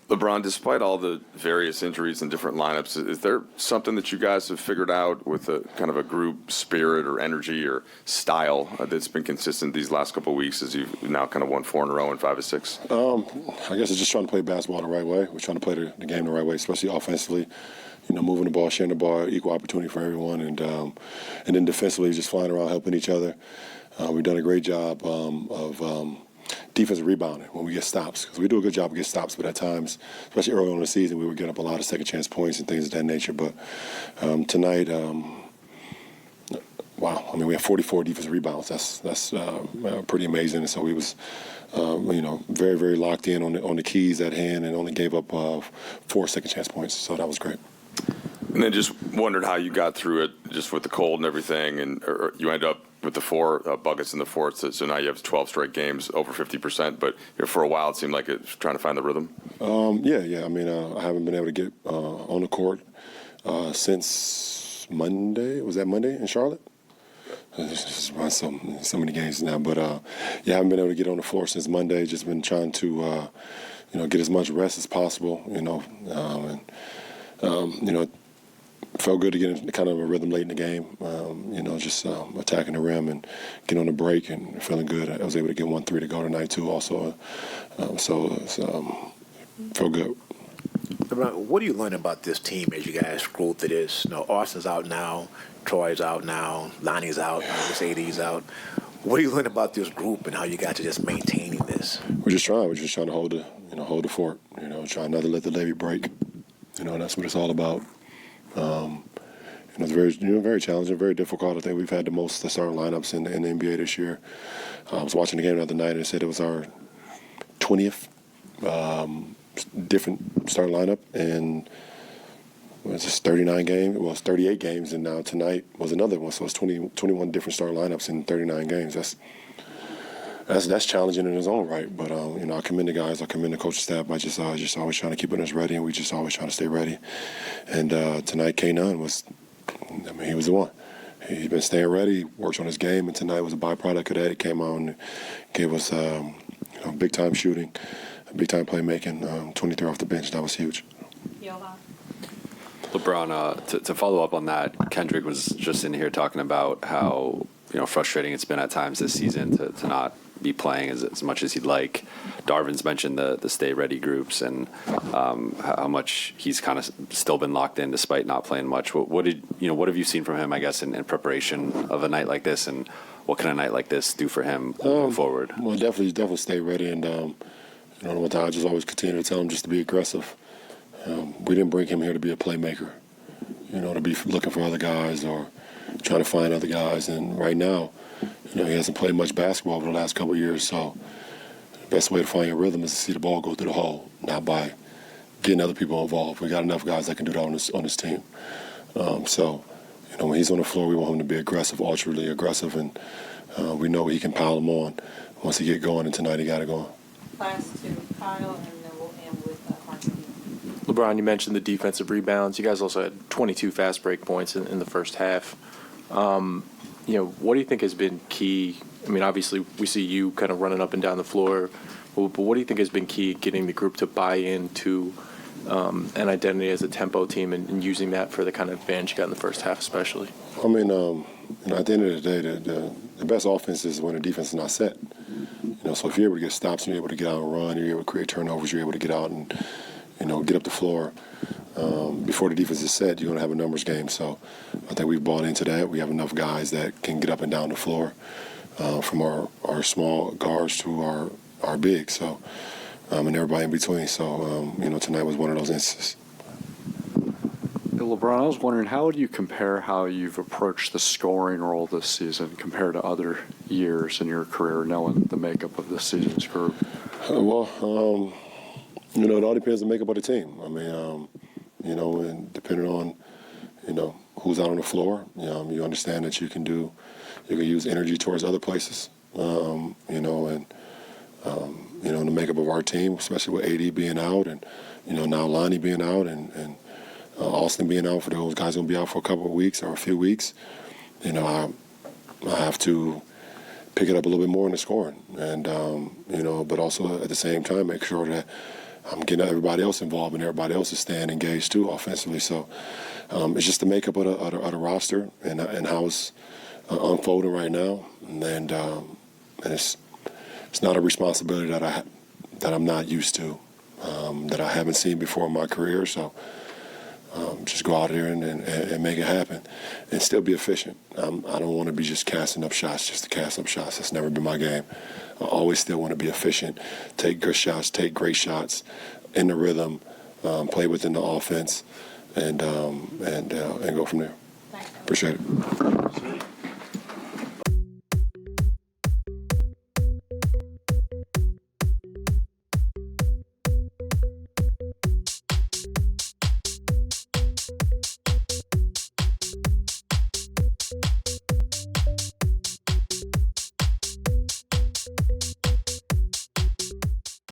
LeBron, despite all the various injuries and different lineups, is there something that you guys have figured out with a kind of a group spirit or energy or style that's been consistent these last couple of weeks as you've now kind of won 4 in a row and 5 of 6? I guess it's just trying to play basketball the right way. We're trying to play the game the right way, especially offensively. Moving the ball, sharing the ball, equal opportunity for everyone, and then defensively, just flying around, helping each other. We've done a great job of defensive rebounding when we get stops, because we do a good job of getting stops, but at times, especially early on in the season, we were getting up a lot of second chance points and things of that nature. But tonight, wow, we had 44 defensive rebounds. That's pretty amazing. And so we was very, very locked in on the keys at hand, and only gave up 4 second chance points. So that was great. And then just wondered how you got through it, just with the cold and everything, and you ended up with the 4 buckets in the fourth, so now you have 12 straight games over 50%. But for a while, it seemed like it's trying to find the rhythm. Yeah. I haven't been able to get on the court since Monday. Was that Monday in Charlotte? It's run so many games now, but I haven't been able to get on the floor since Monday. Just been trying to get as much rest as possible. Felt good to get in kind of a rhythm late in the game. Just attacking the rim and getting on the break and feeling good. I was able to get 1-3 to go tonight too. Also, felt good. What do you learn about this team as you guys grow through this? Austin's out now, Troy's out now, Lonnie's out, this AD's out. What do you learn about this group and how you guys are just maintaining this? We're just trying to hold the fort. Trying not to let the levee break. That's what it's all about. It's very challenging, very difficult. I think we've had the most starting lineups in the NBA this year. I was watching the game the other night and it said it was our 20th different starting lineup, and it was just 39 games. Well, it's 38 games, and now tonight was another one. So it's 21 different starting lineups in 39 games. That's challenging in its own right. But I commend the guys, I commend the coaching staff. I just always trying to keep us ready, and we just always trying to stay ready. And tonight, K9 was, he was the one. He's been staying ready, works on his game, and tonight was a byproduct of that. He came out and gave us big time shooting, big time playmaking, 23 off the bench. That was huge. LeBron, to follow up on that, Kendrick was just in here talking about how frustrating it's been at times this season to not be playing as much as he'd like. Darvin's mentioned the stay ready groups and how much he's kind of still been locked in despite not playing much. What have you seen from him, I guess, in preparation of a night like this, and what can a night like this do for him moving forward? Well, definitely stay ready, and I just always continue to tell him just to be aggressive. We didn't bring him here to be a playmaker, to be looking for other guys or trying to find other guys. And right now, he hasn't played much basketball over the last couple of years, so the best way to find your rhythm is to see the ball go through the hole, not by getting other people involved. We got enough guys that can do that on this team. When he's on the floor, we want him to be aggressive, ultra aggressive, and we know he can pile them on once he get going, and tonight he got it going. Last two, Kyle, and then we'll end with Mark. LeBron, you mentioned the defensive rebounds. You guys also had 22 fast break points in the first half. What do you think has been key? Obviously, we see you kind of running up and down the floor, but what do you think has been key getting the group to buy into an identity as a tempo team and using that for the kind of advantage you got in the first half especially? At the end of the day, the best offense is when the defense is not set. So if you're able to get stops and you're able to get out and run, you're able to create turnovers, you're able to get out and, get up the floor before the defense is set, you're going to have a numbers game. So I think we've bought into that. We have enough guys that can get up and down the floor from our small guards to our bigs. So, and everybody in between. So, tonight was one of those instances. LeBron, I was wondering, how would you compare how you've approached the scoring role this season compared to other years in your career, knowing the makeup of this season's group? It all depends on the makeup of the team. And depending on, who's out on the floor, you understand that you can use energy towards other places, and the makeup of our team, especially with AD being out and, now Lonnie being out and Austin being out, for those guys going to be out for a couple of weeks or a few weeks, I have to pick it up a little bit more in the scoring, and but also at the same time make sure that I'm getting everybody else involved, and everybody else is staying engaged too offensively. So it's just the makeup of the roster and how it's unfolding right now, and it's not a responsibility that I'm not used to, that I haven't seen before in my career. So just go out there and make it happen, and still be efficient. I don't want to be just casting up shots just to cast up shots. That's never been my game. I always still want to be efficient, take good shots, take great shots, in the rhythm, play within the offense, and go from there. Appreciate it.